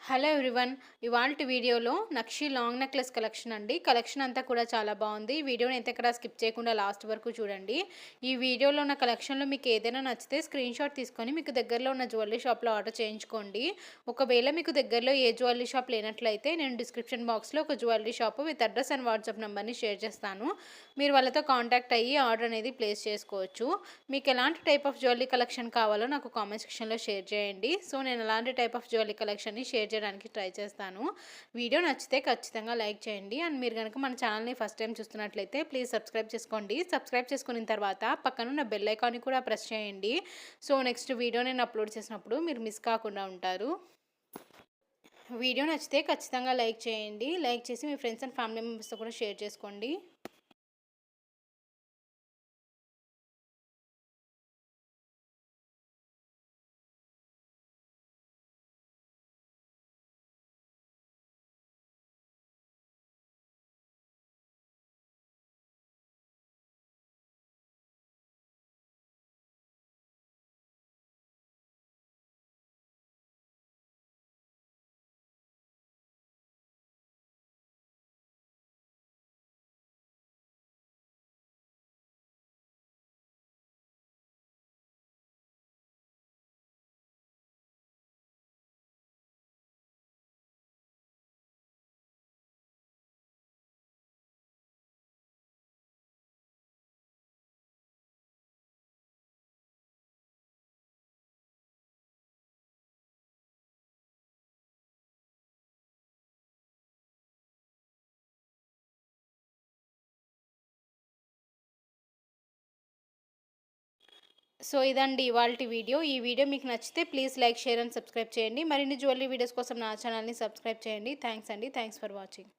Hello everyone. ఇవాల్టి వీడియోలో నక్షి long necklace collection అండి. కలెక్షన్ అంతా కూడా చాలా బాగుంది. వీడియోని అయితే ఎక్కడ స్కిప్ చేయకుండా లాస్ట్ వరకు చూడండి. ఈ వీడియోలో ఉన్న కలెక్షన్లో మీకు ఏదైనా నచ్చితే స్క్రీన్ షాట్ తీసుకొని మీకు దగ్గరలో ఉన్న జ్యువెలరీ షాప్లో ఆర్డర్ చేయించుకోండి. ఒకవేళ మీకు దగ్గరలో ఏ జ్యువెలరీ షాప్ లేనట్లయితే నేను డిస్క్రిప్షన్ బాక్స్లో ఒక jewellery shop with address and WhatsApp నెంబర్ని షేర్ చేస్తాను. మీరు వాళ్ళతో కాంటాక్ట్ అయ్యి ఆర్డర్ అనేది ప్లేస్ చేసుకోవచ్చు. మీకు ఎలాంటి టైప్ ఆఫ్ జ్యువెలరీ కలెక్షన్ కావాలో నాకు కామెంట్ సెక్షన్లో షేర్ చేయండి. సో నేను ఎలాంటి టైప్ ఆఫ్ జ్యువెలరీ కలెక్షన్ని షేర్ చేయడానికి ట్రై చేస్తాను. వీడియో నచ్చితే ఖచ్చితంగా లైక్ చేయండి. అండ్ మీరు కనుక మన ఛానల్ని ఫస్ట్ టైం చూస్తున్నట్లయితే ప్లీజ్ సబ్స్క్రైబ్ చేసుకోండి. సబ్స్క్రైబ్ చేసుకున్న తర్వాత పక్కనున్న బెల్ ఐకాన్ని కూడా ప్రెస్ చేయండి. సో నెక్స్ట్ వీడియో నేను అప్లోడ్ చేసినప్పుడు మీరు మిస్ కాకుండా ఉంటారు. వీడియో నచ్చితే ఖచ్చితంగా లైక్ చేయండి. లైక్ చేసి మీ ఫ్రెండ్స్ అండ్ ఫ్యామిలీ మెంబర్స్తో కూడా షేర్ చేసుకోండి. సో ఇదండి ఇవాల్టి వీడియో. ఈ వీడియో మీకు నచ్చితే please like, share and subscribe చేయండి. మరిన్ని జ్యువెలరీ వీడియోస్ కోసం నా ఛానల్ని సబ్స్క్రైబ్ చేయండి. థ్యాంక్స్ అండి. Thanks for watching.